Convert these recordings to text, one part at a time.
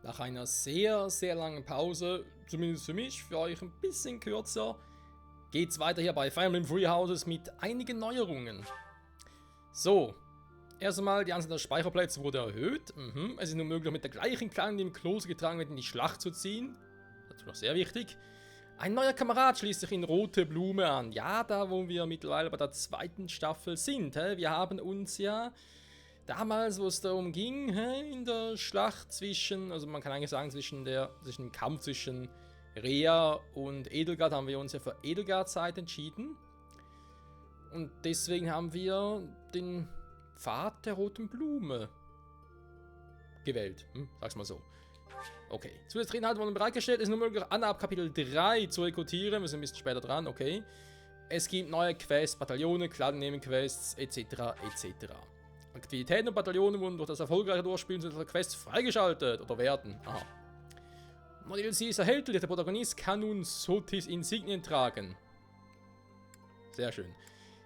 Nach einer sehr, sehr langen Pause, zumindest für mich, für euch ein bisschen kürzer, geht's weiter hier bei Fire Emblem Three Houses mit einigen Neuerungen. So, erst einmal die Anzahl der Speicherplätze wurde erhöht. Es ist nun möglich, mit der gleichen Kleidung, die im Klose getragen wird, in die Schlacht zu ziehen. Dazu noch sehr wichtig. Ein neuer Kamerad schließt sich in Rote Blume an. Ja, da wo wir mittlerweile bei der zweiten Staffel sind. Wir haben uns ja damals, wo es darum ging, in der Schlacht zwischen, also man kann eigentlich sagen, zwischen dem Kampf zwischen Rea und Edelgard, haben wir uns ja für Edelgards Seite entschieden. Und deswegen haben wir den Pfad der Roten Blume gewählt. Sag's mal so. Okay. Zusätzliche Inhalte wurden bereitgestellt. Es ist nur möglich, Anna ab Kapitel 3 zu rekrutieren. Wir sind ein bisschen später dran, okay. Es gibt neue Quests, Bataillone, Clan-Nehmen-Quests, etc. etc. Aktivitäten und Bataillone wurden durch das erfolgreiche Durchspielen dieser Quests freigeschaltet oder werden. Aha. Neue DLC ist erhältlich. Der Protagonist kann nun Sotis Insignien tragen. Sehr schön.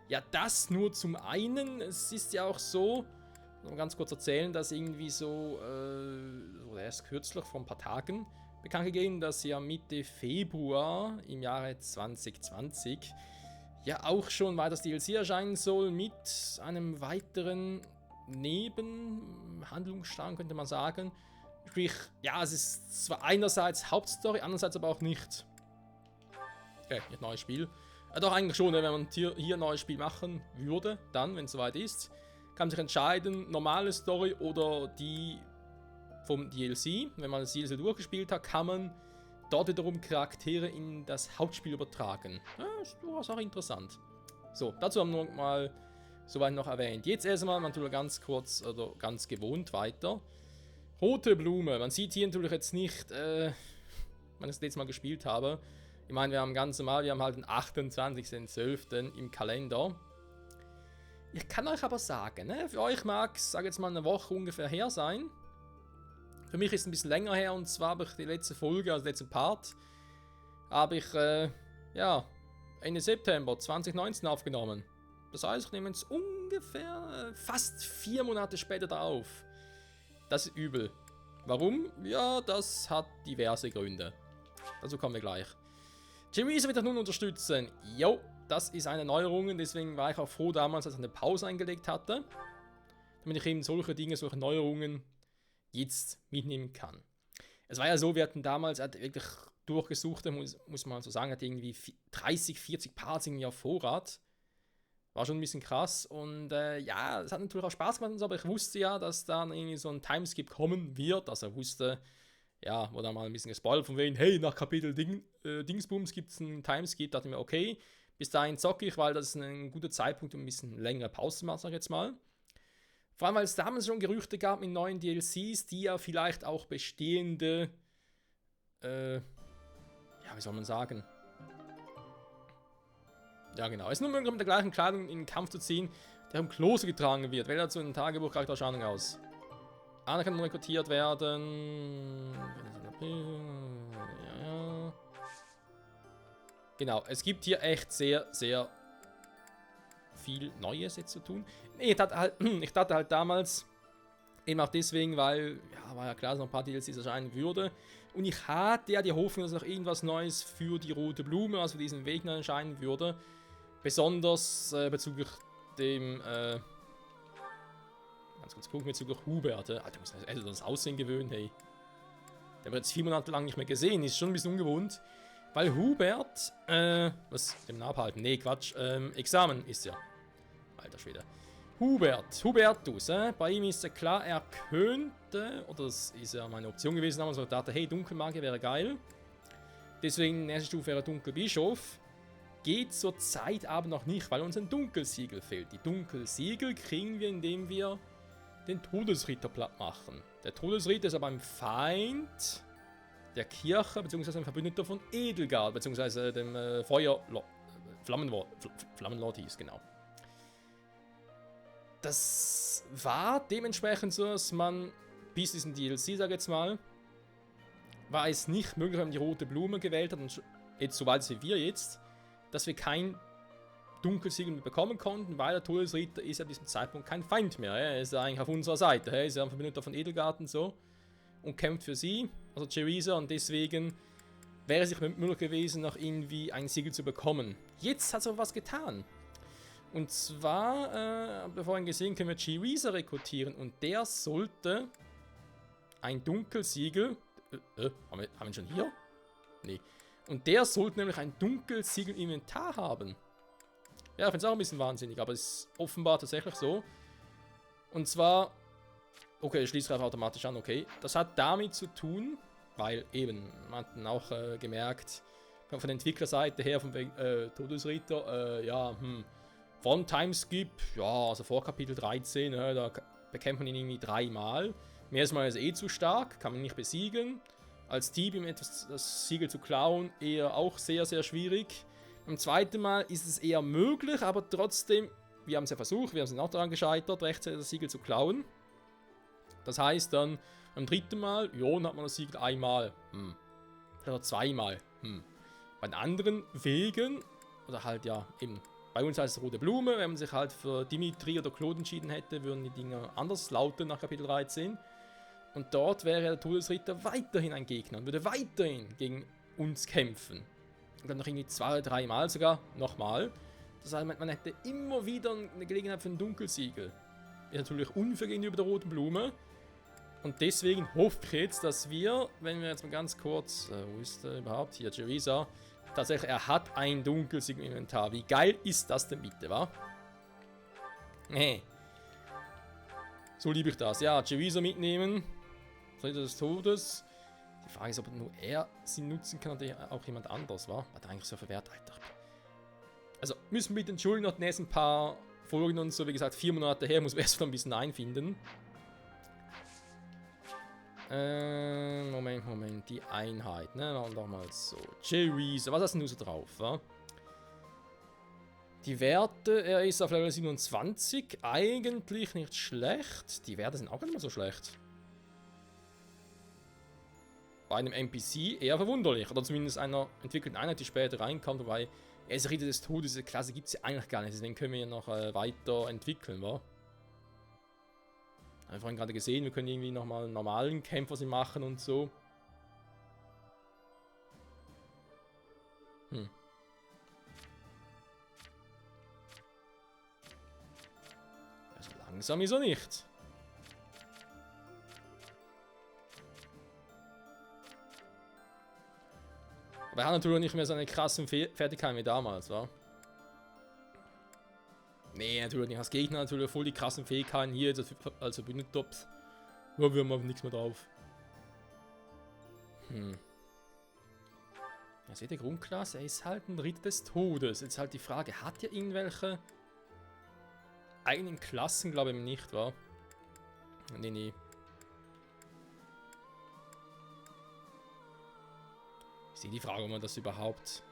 Ja, das nur zum einen. Es ist ja auch so, noch ganz kurz erzählen, dass irgendwie so, erst kürzlich vor ein paar Tagen bekannt gegeben, dass ja Mitte Februar im Jahre 2020 ja auch schon weiteres DLC erscheinen soll mit einem weiteren Nebenhandlungsstrang, könnte man sagen. Sprich, ja, es ist zwar einerseits Hauptstory, andererseits aber auch nicht. Okay, nicht neues Spiel. Doch eigentlich schon, wenn man hier ein neues Spiel machen würde, dann, wenn es soweit ist, kann man sich entscheiden, normale Story oder die vom DLC. Wenn man das DLC durchgespielt hat, kann man dort wiederum Charaktere in das Hauptspiel übertragen. Ja, ist durchaus auch interessant. So, dazu haben wir mal soweit noch erwähnt. Jetzt erstmal natürlich ganz kurz oder ganz gewohnt weiter. Rote Blume. Man sieht hier natürlich jetzt nicht, wenn ich das letzte Mal gespielt habe. Ich meine, wir haben ganz normal, wir haben halt den 28.12. im Kalender. Ich kann euch aber sagen, für euch mag es, sage jetzt mal, eine Woche ungefähr her sein. Für mich ist es ein bisschen länger her, und zwar habe ich die letzte Folge, also den letzten Part, habe ich, Ende September 2019 aufgenommen. Das heißt, ich nehme jetzt ungefähr fast 4 Monate später da auf. Das ist übel. Warum? Ja, das hat diverse Gründe. Dazu kommen wir gleich. Jerisa wird euch nun unterstützen. Jo, das ist eine Neuerung, deswegen war ich auch froh damals, als ich eine Pause eingelegt hatte. Damit ich eben solche Dinge, solche Neuerungen jetzt mitnehmen kann. Es war ja so, wir hatten damals wirklich durchgesucht, muss man so sagen, hatte irgendwie 30, 40 Parts irgendwie auf Vorrat. War schon ein bisschen krass und ja, es hat natürlich auch Spaß gemacht und so, aber ich wusste ja, dass dann irgendwie so ein Timeskip kommen wird, also ich wusste, ja, wurde dann mal ein bisschen gespoilert von wegen, hey, nach Kapitel Dingsbums gibt es einen Timeskip, dachte ich mir, okay, bis dahin zocke ich, weil das ist ein guter Zeitpunkt, um ein bisschen längere Pause zu machen, sag ich jetzt mal. Vor allem, weil es damals schon Gerüchte gab mit neuen DLCs, die ja vielleicht auch bestehende, wie soll man sagen? Ja, genau. Es ist nur möglich, mit der gleichen Kleidung in den Kampf zu ziehen, der im Klose getragen wird. Wähle dazu ein Tagebuch Charaktererscheinung aus. Anna kann rekrutiert werden. Ja. Genau, es gibt hier echt sehr, sehr viel Neues jetzt zu tun. Nee, ich dachte halt damals, eben auch deswegen, weil, ja, war ja klar, dass noch ein paar DLCs erscheinen würde. Und ich hatte ja die Hoffnung, dass noch irgendwas Neues für die Rote Blume, also für diesen Weg noch erscheinen würde. Besonders bezüglich dem, ganz kurz gucken, bezüglich Hubert. Alter, muss man das Aussehen gewöhnen, hey. Der wird jetzt 4 Monate lang nicht mehr gesehen, ist schon ein bisschen ungewohnt. Weil Hubert, was, dem abhalten? Nee, Quatsch, Examen ist ja. Alter Schwede. Hubertus, bei ihm ist ja klar, er könnte, oder das ist ja meine Option gewesen, aber so dachte, hey, Dunkelmagier wäre geil. Deswegen, nächste Stufe wäre Dunkelbischof. Geht zur Zeit aber noch nicht, weil uns ein Dunkelsiegel fehlt. Die Dunkelsiegel kriegen wir, indem wir den Todesritter platt machen. Der Todesritter ist aber ein Feind der Kirche, beziehungsweise ein Verbündeter von Edelgard, beziehungsweise dem Flammenlord hieß, genau. Das war dementsprechend so, dass man bis diesen DLC, sag ich jetzt mal, war es nicht möglich, wenn man die Rote Blume gewählt hat, und jetzt so weit wie wir jetzt, dass wir kein Dunkelsiegel mehr bekommen konnten, weil der Todesritter ist ja an diesem Zeitpunkt kein Feind mehr. Er ist ja eigentlich auf unserer Seite. Er ist ja ein Verbündeter von Edelgard und so. und kämpft für sie, also Cerisa, und deswegen wäre es nicht möglich gewesen, noch irgendwie ein Siegel zu bekommen. Jetzt hat sie aber was getan. Und zwar, bevor wir gesehen, können wir Cerisa rekrutieren und der sollte ein Dunkelsiegel. Haben wir ihn schon hier? Nee. Und der sollte nämlich ein Dunkelsiegel im Inventar haben. Ja, ich finde es auch ein bisschen wahnsinnig, aber es ist offenbar tatsächlich so. Und zwar. Okay, ich schließe automatisch an, okay. Das hat damit zu tun, weil eben, man hat dann auch gemerkt, von der Entwicklerseite her, von Todesritter, von Timeskip, ja, also vor Kapitel 13, da bekämpft man ihn irgendwie 3-mal. Mehr ist mal ist zu stark, kann man nicht besiegen. Als Team ihm etwas das Siegel zu klauen, eher auch sehr, sehr schwierig. Beim zweiten Mal ist es eher möglich, aber trotzdem, wir haben es ja versucht, wir sind auch daran gescheitert, rechtzeitig das Siegel zu klauen. Das heißt dann, beim dritten Mal, ja, hat man das Siegel einmal, oder 2-mal, Bei den anderen Wegen, oder halt ja, eben, bei uns heißt es rote Blume, wenn man sich halt für Dimitri oder Claude entschieden hätte, würden die Dinger anders lauten nach Kapitel 13. Und dort wäre der Todesritter weiterhin ein Gegner und würde weiterhin gegen uns kämpfen. Und dann noch irgendwie 2 oder 3 Mal sogar nochmal. Das heißt, man hätte immer wieder eine Gelegenheit für ein Dunkelsiegel. Ist natürlich unfair gegenüber der roten Blume. Und deswegen hoffe ich jetzt, dass wir, wenn wir jetzt mal ganz kurz, wo ist der überhaupt? Hier, Cerisa. Tatsächlich, er hat ein Dunkelsiegel im Inventar. Wie geil ist das denn bitte, wa? Nee. So liebe ich das. Ja, Cerisa mitnehmen. Ritter des Todes. Die Frage ist, ob nur er sie nutzen kann oder auch jemand anders, wa? War der eigentlich so verwehrt, Alter. Also, müssen wir bitte entschuldigen, noch die nächsten paar Folgen und so. Wie gesagt, 4 Monate her, muss man erst mal ein bisschen einfinden. Moment. Die Einheit, ne? Machen wir doch mal so. Cerisa, was hast denn du so drauf, wa? Die Werte, er ist auf Level 27. Eigentlich nicht schlecht. Die Werte sind auch nicht mehr so schlecht. Bei einem NPC eher verwunderlich. Oder zumindest einer entwickelten Einheit, die später reinkommt. Wobei, er ist Ritter des Todes, diese Klasse gibt es ja eigentlich gar nicht. Deswegen können wir ja noch weiter entwickeln, wa? Haben wir vorhin gerade gesehen, wir können irgendwie nochmal einen normalen Kämpfer machen und so. Also langsam ist er nicht. Aber er hat natürlich nicht mehr so eine krassen Fertigkeit wie damals, wa? Nee, natürlich nicht. Als Gegner natürlich voll die krassen Fähigkeiten hier, als Verbündeter. Ja, wir haben nichts mehr drauf. Ja, seht ihr, Grundklasse, er ist halt ein Ritter des Todes. Jetzt halt die Frage, hat er irgendwelche eigenen Klassen, glaube ich nicht, wa? Nee. Ich sehe die Frage, ob man das überhaupt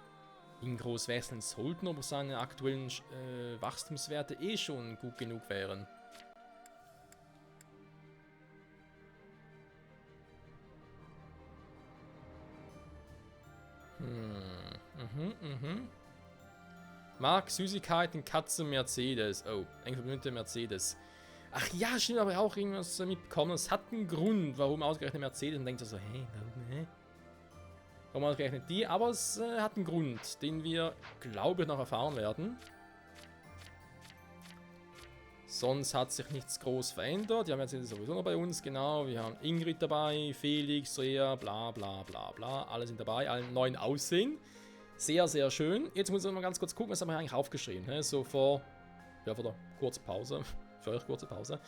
in groß wechseln sollten, ob seine aktuellen Wachstumswerte eh schon gut genug wären. Mark, Süßigkeiten, Katze, Mercedes. Oh, eng verbündete Mercedes. Ach ja, stimmt, aber auch irgendwas mitbekommen. Es hat einen Grund, warum ausgerechnet Mercedes. Und denkt so, hey, warum, hä? Warum ausgerechnet die? Aber es hat einen Grund, den wir, glaube ich, noch erfahren werden. Sonst hat sich nichts groß verändert. Die haben jetzt sowieso noch bei uns, genau. Wir haben Ingrid dabei, Felix, Rea, bla bla bla bla. Alle sind dabei, alle neuen Aussehen. Sehr, sehr schön. Jetzt muss ich mal ganz kurz gucken, was haben wir eigentlich aufgeschrieben. Ne? So vor der kurzen Pause. Für euch kurze Pause.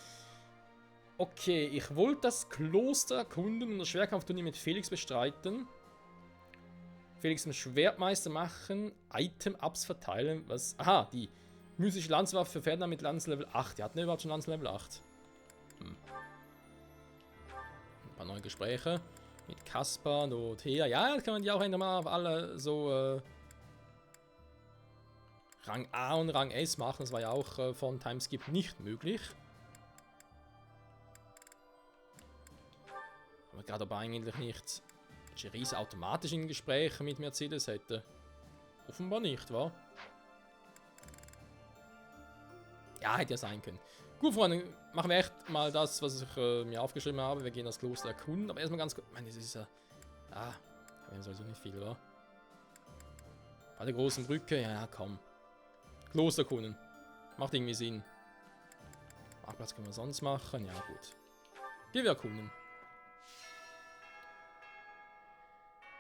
Okay, ich wollte das Kloster erkunden und das Schwerkampfturnier mit Felix bestreiten. Felix zum Schwertmeister machen, Item-Ups verteilen, was... Aha, die mystische Lanzenwaffe für Ferdinand mit Lanzenlevel 8. Die hatten ja überhaupt schon Lanzenlevel 8. Ein paar neue Gespräche mit Kaspar, Dorothea. Ja, das kann man die auch endlich mal auf alle so Rang A und Rang S machen. Das war ja auch von Timeskip nicht möglich. Aber gerade aber eigentlich nicht... Cerisa automatisch in Gesprächen mit Mercedes hätte. Offenbar nicht, wa? Ja, hätte ja sein können. Gut, Freunde, machen wir echt mal das, was ich mir aufgeschrieben habe. Wir gehen das Kloster erkunden. Aber erstmal ganz kurz. Ich meine, das ist ja. Ah, wir haben sowieso nicht viel, oder? Bei der großen Brücke, ja, komm. Kloster erkunden. Macht irgendwie Sinn. Marktplatz können wir sonst machen. Ja, gut. Gehen wir erkunden.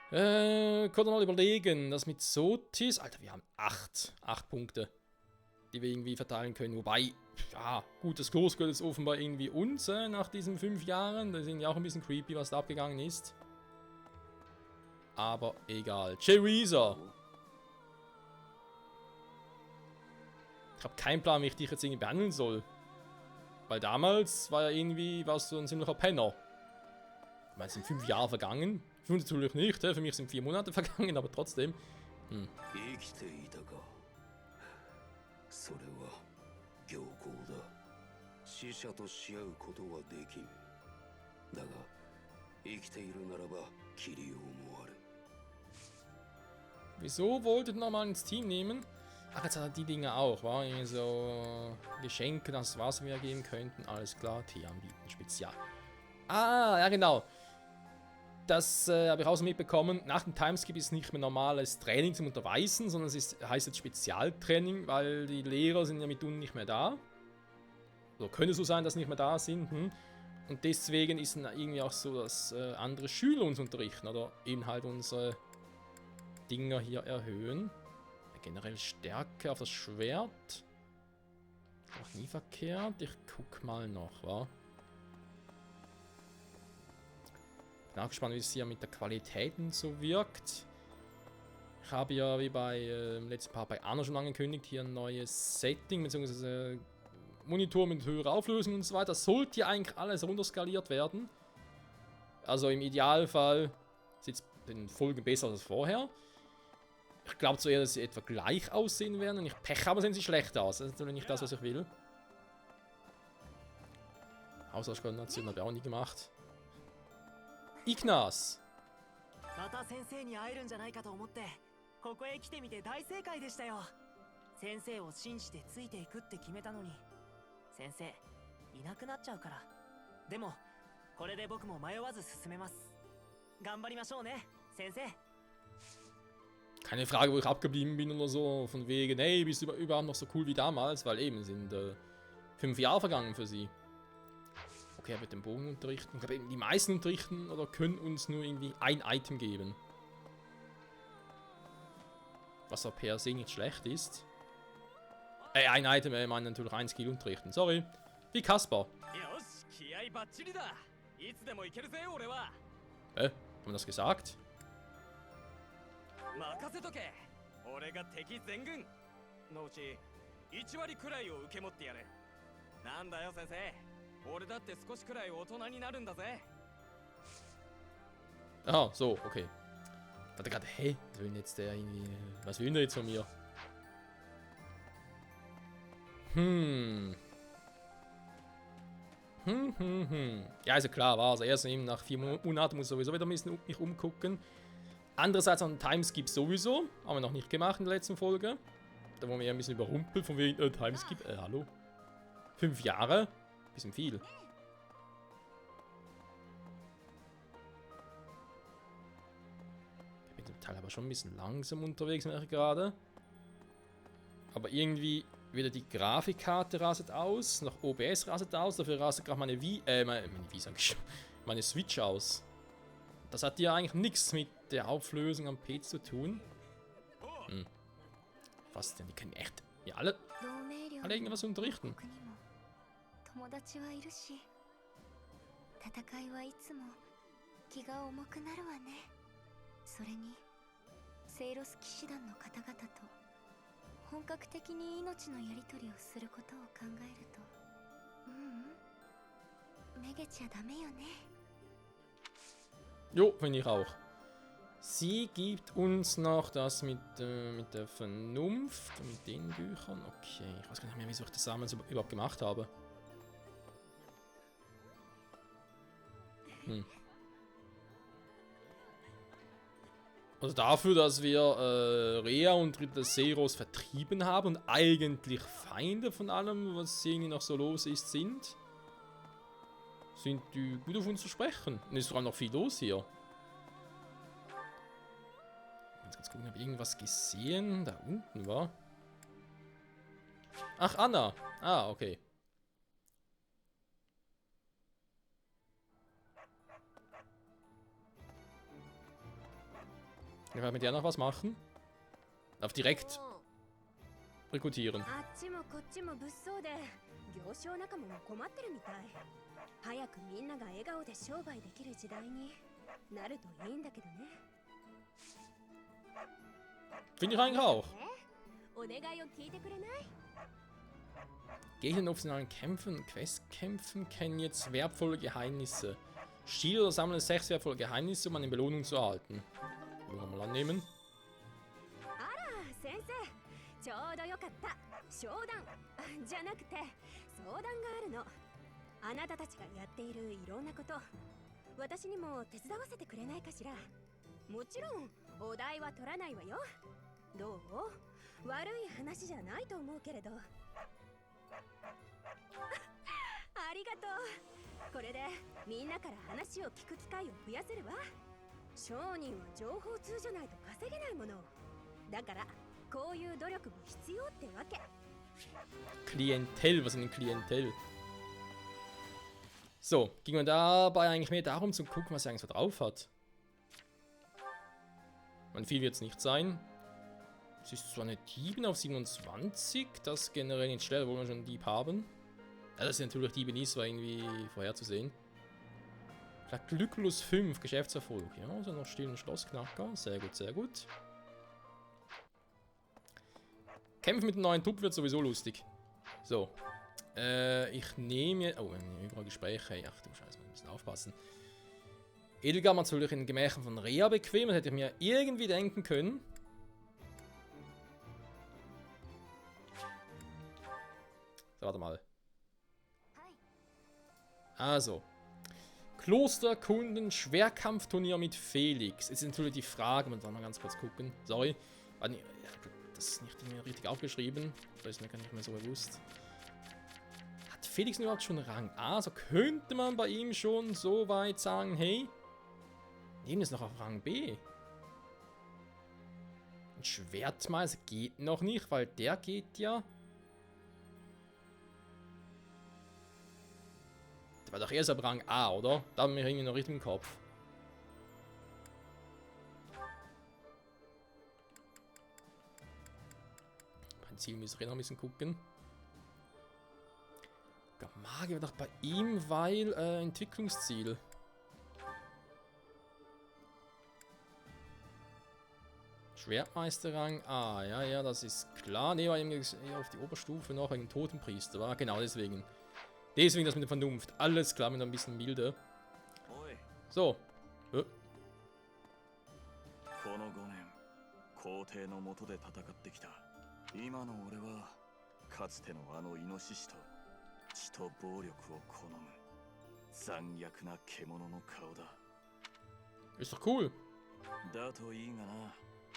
Konnte mal überlegen, das mit Sotis. Alter, wir haben 8 Punkte, die wir irgendwie verteilen können. Wobei, ja, gut, das Kurs gehört jetzt offenbar irgendwie uns nach diesen 5 Jahren. Das ist irgendwie auch ein bisschen creepy, was da abgegangen ist. Aber egal. Cherisa. Ich habe keinen Plan, wie ich dich jetzt irgendwie behandeln soll. Weil damals war ja irgendwie, warst du ein ziemlicher Penner. Ich meine, es sind 5 Jahre vergangen. Für uns natürlich nicht, für mich sind 4 Monate vergangen, aber trotzdem. Hm. Wieso wolltet ihr nochmal ins Team nehmen? Ach, jetzt hat er die Dinge auch, war irgendwie so Geschenke, das was wir geben könnten. Alles klar, Tee anbieten, Spezial. Ah, ja genau. Das habe ich auch so mitbekommen. Nach dem Timeskip ist es nicht mehr normales Training zum Unterweisen, sondern heißt jetzt Spezialtraining, weil die Lehrer sind ja mitunter nicht mehr da. Oder könnte so sein, dass sie nicht mehr da sind. Und deswegen ist es irgendwie auch so, dass andere Schüler uns unterrichten oder eben halt unsere Dinger hier erhöhen. Generell Stärke auf das Schwert. Auch nie verkehrt. Ich guck mal noch, wa? Bin auch gespannt, wie es hier mit der Qualität und so wirkt. Ich habe ja, wie bei letzten Part bei Anna schon angekündigt, hier ein neues Setting, beziehungsweise Monitor mit höherer Auflösung und so weiter. Das sollte hier eigentlich alles runterskaliert werden. Also im Idealfall sieht es in Folgen besser als vorher. Ich glaube zuerst, dass sie etwa gleich aussehen werden. Wenn ich Pech habe, sehen sie schlecht aus. Das ist natürlich nicht das, was ich will. Haushaltskoordination habe ich auch nie gemacht. Ignas! Keine Frage, wo ich abgeblieben bin oder so. Von wegen, hey, bist du überhaupt noch so cool wie damals? Weil eben sind 5 Jahre vergangen für sie. Okay, er wird den Bogen unterrichten. Ich glaube, die meisten unterrichten oder können uns nur irgendwie ein Item geben. Was auch per se nicht schlecht ist. Ein Item, ich meine natürlich ein Skill unterrichten. Sorry. Wie Kaspar. Haben wir das gesagt? Ah, so, okay. Ich dachte gerade, hey, was will jetzt der irgendwie. Was will der jetzt von mir? Ja, also klar, war also erst eben nach 4 Monaten muss ich sowieso wieder ein bisschen mich umgucken. Andererseits an Timeskip sowieso. Haben wir noch nicht gemacht in der letzten Folge. Da wurden wir ein bisschen überrumpelt von wegen Timeskip. Hallo? 5 Jahre? Bisschen viel. Ich bin zum Teil aber schon ein bisschen langsam unterwegs, merke ich gerade. Aber irgendwie wieder die Grafikkarte rastet aus. Noch OBS rastet aus. Dafür rastet gerade meine Switch aus. Das hat ja eigentlich nichts mit der Auflösung am PC zu tun. Was denn? Die können echt ja, alle irgendwas unterrichten. Jo, finde ich auch. Sie gibt uns noch das mit der Vernunft, mit den Büchern. Okay, ich weiß gar nicht mehr, wieso ich das damals überhaupt gemacht habe. Also dafür, dass wir Rea und Ritter Seros vertrieben haben und eigentlich Feinde von allem, was irgendwie noch so los ist, sind die gut auf uns zu sprechen. Und es ist vor allem noch viel los hier. Jetzt gucken, habe ich irgendwas gesehen? Da unten war. Ach, Anna. Ah, okay. Ich kann mit der noch was machen. Darf direkt rekrutieren. 早くみんなが笑顔で商売できる時代になるといいんだけどね。Finde ich eigentlich auch. お願いを聞いてくれない？ Gegner in optionalen Kämpfen und Questkämpfen kennen jetzt wertvolle Geheimnisse. Stiehl oder sammeln 6 wertvolle Geheimnisse, um eine Belohnung zu erhalten. Belohnung mal annehmen. あら、先生、ちょうどよかった。商談じゃなくて相談があるの。あなたたちがやっているいろんなこと、私にも手伝わせてくれないかしら。もちろんお題は取らないわよ。どう？悪い話じゃないと思うけれど。ありがとう。これでみんなから話を聞く機会を増やせるわ。商人は情報通じゃないと稼げないもの。だからこういう努力も必要ってわけ。Klientel, was ist denn Klientel? So, ging man dabei eigentlich mehr darum zu gucken, was er eigentlich so drauf hat. Man, viel wird es nicht sein. Es ist zwar eine Diebin auf 27, das generell nicht schneller, wo wir schon einen Dieb haben. Ja, dass sie natürlich Diebin ist, war irgendwie vorherzusehen. Glück plus 5, Geschäftserfolg. Ja, also noch stillen Schlossknacker. Sehr gut, sehr gut. Kämpfen mit dem neuen Trupp wird sowieso lustig. So. Ich nehme... Oh, wir haben überall Gespräche. Ach du Scheiße, wir müssen aufpassen. Edelgard macht natürlich in den Gemächern von Rea bequem. Das hätte ich mir irgendwie denken können. So, warte mal. Also. Klosterkunden Schwerkampfturnier mit Felix. Jetzt ist natürlich die Frage, man soll mal ganz kurz gucken. Sorry. Das ist nicht mehr richtig aufgeschrieben. Das ist mir gar nicht mehr so bewusst. Hat Felix überhaupt schon Rang A? Also könnte man bei ihm schon so weit sagen, hey, nehmen es noch auf Rang B. Ein Schwertmeister geht noch nicht, weil der geht ja. Der war doch erst ab Rang A, oder? Da haben wir irgendwie noch richtig im Kopf. Beim Ziel müssen wir noch ein bisschen gucken. Gamagi war doch bei ihm, weil Entwicklungsziel. Schwertmeister Rang A, ja, das ist klar. Ne, war eben auf die Oberstufe noch ein Totenpriester, war genau deswegen. Deswegen das mit der Vernunft. Alles klar, mit ein bisschen milde. So. Ja. 今の俺はかつてのあのイノシシと血と暴力を好む残虐な獣の顔だ。Ist doch cool. だといいがな、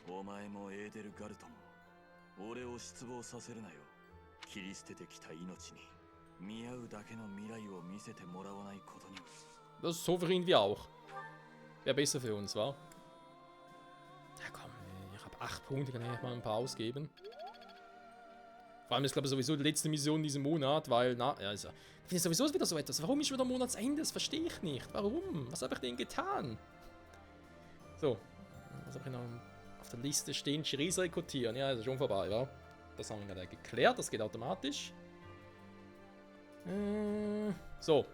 お前もエーデルガルトも俺を失望させるなよ。切り捨ててきた命に見合うだけの未来を見せてもらわないことには。Das ist so für ihn wie auch. Wäre besser für uns, wa? Ja komm, ich habe 8 Punkte, kann ich mal ein paar ausgeben. Vor allem ist, glaube ich, sowieso die letzte Mission diesen Monat, weil, na, ja, also, ich finde sowieso wieder so etwas. Warum ist wieder Monatsende? Das verstehe ich nicht. Warum? Was habe ich denn getan? So, was habe ich noch auf der Liste stehen? Cherise rekrutieren. Ja, ist schon vorbei, ja. Das haben wir gerade geklärt, das geht automatisch. So.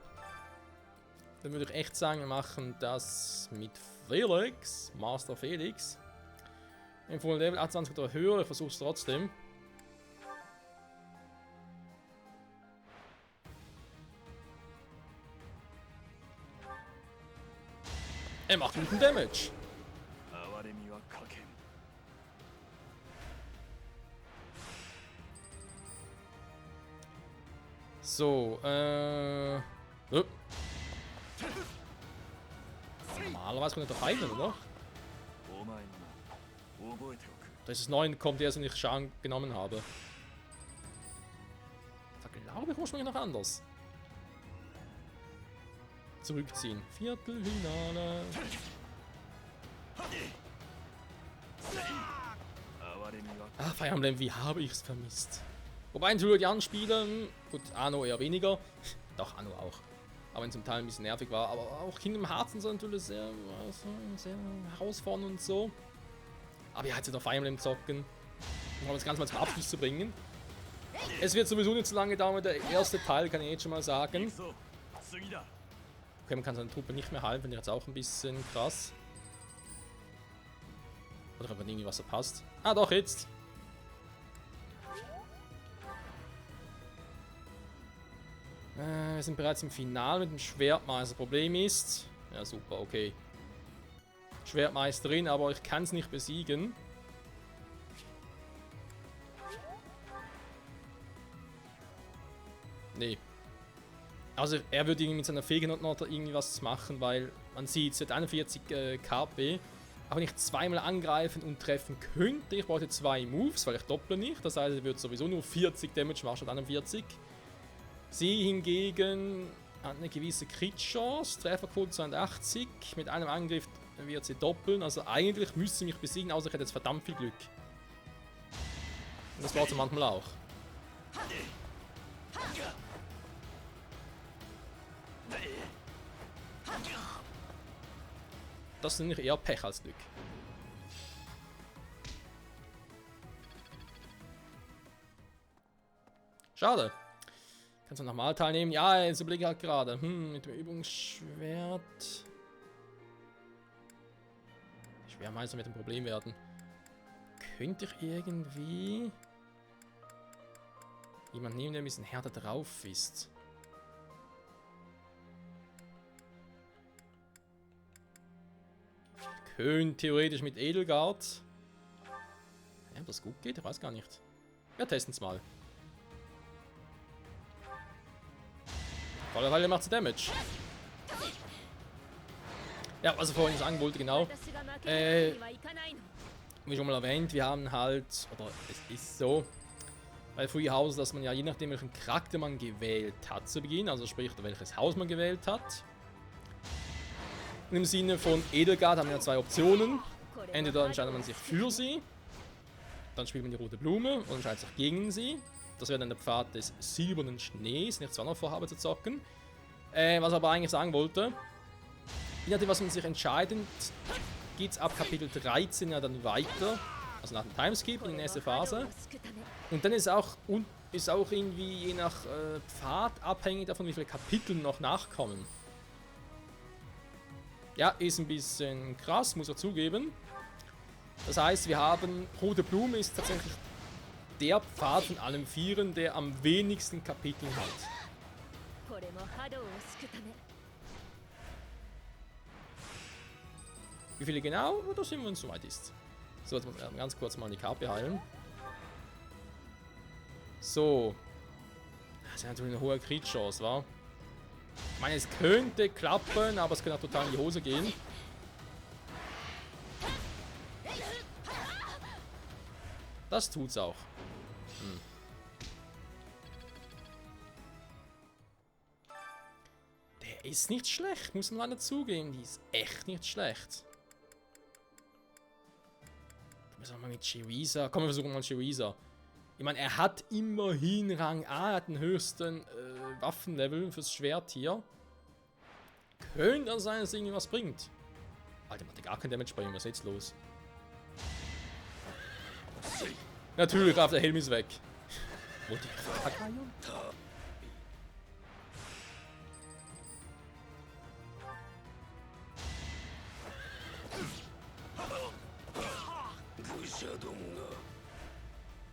Dann würde ich echt sagen, wir machen das mit Felix, Master Felix. Empfohlen Level 28 oder höher, ich versuche es trotzdem. Er macht guten Damage. So, normalerweise könnte er doch heilen, oder? 覚えておく。Das ist 9 kommt, der ich Schaden genommen habe. Da glaube ich ursprünglich noch anders. Zurückziehen. Viertelfinale. Ah, Fire Emblem, wie habe ich es vermisst? Wobei natürlich die anderen Spiele, gut, Anno eher weniger. Doch, Anno auch. Aber wenn zum Teil ein bisschen nervig war. Aber auch Kingdom Hearts und so natürlich sehr herausfordernd und so. Aber ja, jetzt wieder Fire Emblem zocken. Um das Ganze mal zum Abschluss zu bringen. Es wird sowieso nicht so lange dauern, der erste Teil, kann ich jetzt schon mal sagen. Okay, man kann seine Truppe nicht mehr halten, finde ich jetzt auch ein bisschen krass. Oder hat man irgendwie was verpasst? Ah, doch, jetzt! Wir sind bereits im Finale mit dem Schwertmeister. Problem ist... Ja, super, okay. Schwertmeisterin, aber ich kann es nicht besiegen. Nee. Also er würde irgendwie mit seiner Fähigkeit noch irgendwie was machen, weil man sieht, es hat 41 KP. Aber wenn ich zweimal angreifen und treffen könnte, ich brauche 2 Moves, weil ich dopple nicht. Das heißt, er wird sowieso nur 40 Damage machen statt 41. Sie hingegen hat eine gewisse Crit-Chance, Trefferquote 82. Mit einem Angriff wird sie doppeln, also eigentlich müsste sie mich besiegen, außer ich hätte jetzt verdammt viel Glück. Und das war sie manchmal auch. Das ist nämlich eher Pech als Glück. Schade. Kannst du nochmal teilnehmen? Ja, jetzt überlege ich halt gerade. Mit dem Übungsschwert. Schwermeister mit dem Problem werden. Könnte ich irgendwie jemanden nehmen, der ein bisschen härter drauf ist? Könnte theoretisch mit Edelgard. Ja, ob das gut geht, ich weiß gar nicht. Wir testen es mal. Voller Weile macht sie Damage. Ja, was ich vorhin sagen wollte, genau. Wie schon mal erwähnt, wir haben halt, oder es ist so, bei Free House, dass man ja je nachdem, welchen Charakter man gewählt hat zu Beginn, also sprich, welches Haus man gewählt hat. Und im Sinne von Edelgard haben wir ja 2 Optionen. Entweder entscheidet man sich für sie, dann spielt man die rote Blume und entscheidet sich gegen sie. Das wäre dann der Pfad des silbernen Schnees, den ich zwar noch vorhabe zu zocken. Was ich aber eigentlich sagen wollte, je nachdem, was man sich entscheidet, geht es ab Kapitel 13 ja dann weiter, also nach dem Timeskip in die nächste Phase. Und dann ist auch irgendwie je nach Pfad abhängig davon, wie viele Kapitel noch nachkommen. Ja, ist ein bisschen krass, muss ich zugeben. Das heißt, wir haben, rote Blume ist tatsächlich der Pfad von allen 4, der am wenigsten Kapitel hat. Wie viele genau? Oder sind wir uns soweit ist. So, jetzt muss ich ganz kurz mal die KP heilen. So. Das ist natürlich eine hohe Crit-Chance, wa? Ich meine, es könnte klappen, aber es könnte auch total in die Hose gehen. Das tut's auch. Der ist nicht schlecht, muss man leider zugeben. Die ist echt nicht schlecht. Versuchen wir mal mit Shirisa. Komm, wir versuchen mal Shirisa. Ich meine, er hat immerhin Rang A, er hat den höchsten Waffenlevel fürs Schwert hier. Könnte also sein, dass irgendwie was bringt. Alter, macht gar kein Damage bei ihm, was ist jetzt los? Natürlich, der Helm ist weg. Wollte ich verkeilen?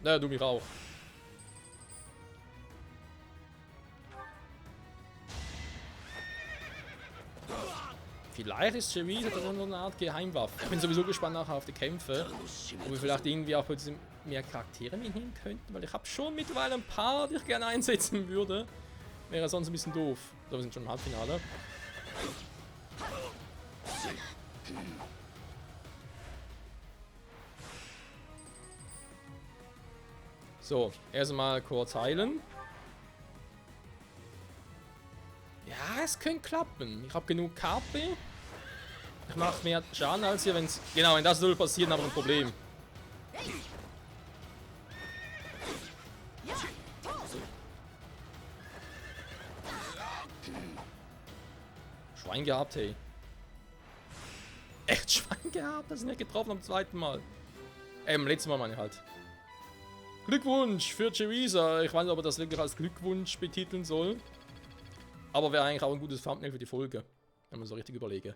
Na, du mich auch. Vielleicht ist Shirisa so eine Art Geheimwaffe. Ich bin sowieso gespannt nachher auf die Kämpfe. Wo wir vielleicht irgendwie auch mehr Charaktere mitnehmen könnten. Weil ich habe schon mittlerweile ein paar, die ich gerne einsetzen würde. Wäre sonst ein bisschen doof. So, wir sind schon im Halbfinale. So, erstmal kurz heilen. Ja, es könnte klappen. Ich habe genug KP. Ich mache mehr Schaden als hier, wenn es... Genau, wenn das null passiert, dann haben wir ein Problem. Schwein gehabt, hey. Echt Schwein gehabt? Das ist nicht getroffen am zweiten Mal. Letztes Mal meine ich halt. Glückwunsch für Cherisa. Ich weiß nicht, ob er das wirklich als Glückwunsch betiteln soll. Aber wäre eigentlich auch ein gutes Thumbnail für die Folge. Wenn man so richtig überlege.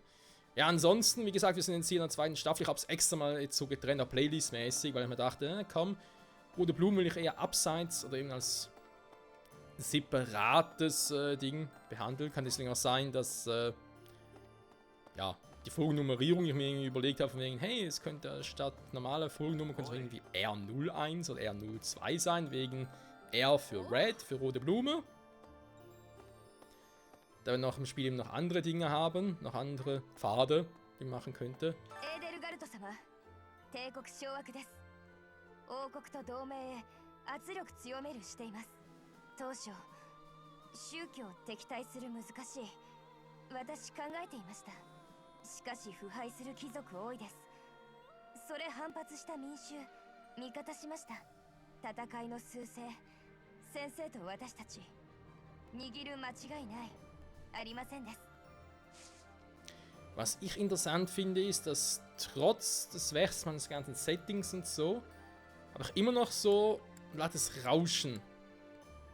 Ja, ansonsten, wie gesagt, wir sind jetzt hier in der zweiten Staffel. Ich habe es extra mal jetzt so getrennt, auch Playlist-mäßig, weil ich mir dachte, komm, Rote Blumen will ich eher abseits oder eben als separates Ding behandeln. Kann deswegen auch sein, dass ja, die Folgennummerierung ich mir irgendwie überlegt habe, von wegen, hey, es könnte statt normaler Folgennummer könnte es irgendwie R01 oder R02 sein, wegen R für Red, für rote Blume. Da wir noch im Spiel eben noch andere Dinge haben, noch andere Pfade, die man machen könnte. 帝国掌握です。王国と同盟へ圧力強めるしています。当初宗教を敵対する難しい私考えていました。しかし腐敗する貴族多いです。それ反発した民衆味方しました。戦いの趨勢先生と私たち握る間違いないありませんです。 Was ich interessant finde, ist, dass trotz des Wechsels meines ganzen Settings und so, habe ich immer noch so das Rauschen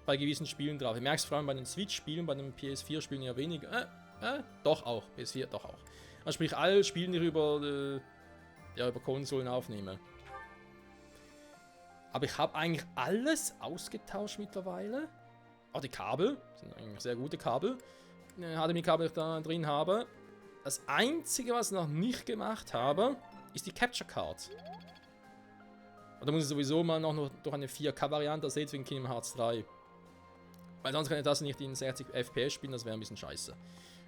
bei gewissen Spielen drauf. Ich merke es vor allem bei den Switch-Spielen, bei den PS4-Spielen eher weniger. Doch auch, PS4 doch auch. Also sprich, alle Spiele, die ich über Konsolen aufnehme. Aber ich habe eigentlich alles ausgetauscht mittlerweile. Auch die Kabel, sind eigentlich sehr gute Kabel. HDMI-Kabel, die ich da drin habe. Das Einzige, was ich noch nicht gemacht habe, ist die Capture Card. Und da muss ich sowieso mal noch durch eine 4K-Variante ersetzen wegen Kingdom Hearts 3. Weil sonst kann ich das nicht in 60 FPS spielen, das wäre ein bisschen scheiße.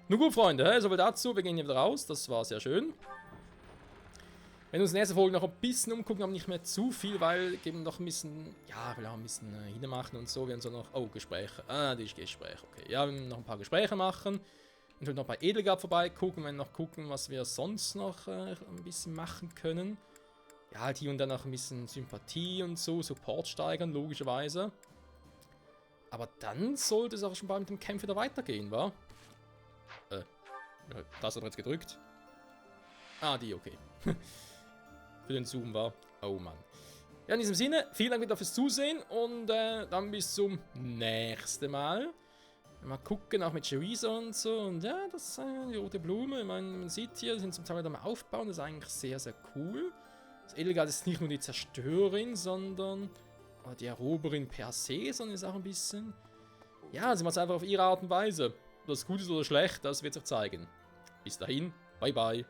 Nun gut, Freunde, soviel dazu. Wir gehen hier wieder raus, das war sehr schön. Wenn wir uns in der nächsten Folge noch ein bisschen umgucken, aber nicht mehr zu viel, weil eben noch ein bisschen, ja, will auch ein bisschen hinmachen und so. Wir haben so noch, oh, Gespräche. Die Gespräche, okay. Ja, wir werden noch ein paar Gespräche machen. Und noch bei Edelgard vorbeigucken, wenn wir noch gucken, was wir sonst noch ein bisschen machen können. Ja, halt hier und dann noch ein bisschen Sympathie und so, Support steigern, logischerweise. Aber dann sollte es auch schon bald mit dem Kampf wieder weitergehen, wa? Das hat er jetzt gedrückt. Ah, die, okay. Für den Zoom war. Oh Mann. Ja, in diesem Sinne, vielen Dank wieder fürs Zusehen und dann bis zum nächsten Mal. Mal gucken, auch mit Cherisa und so. Und ja, das ist die rote Blume. Ich meine, man sieht hier, sind zum Teil wieder am Aufbauen. Das ist eigentlich sehr, sehr cool. Das Edelgard ist nicht nur die Zerstörerin, sondern die Eroberin per se, sondern ist auch ein bisschen... Ja, sie macht es einfach auf ihre Art und Weise. Ob das gut ist oder schlecht, das wird sich zeigen. Bis dahin, bye bye.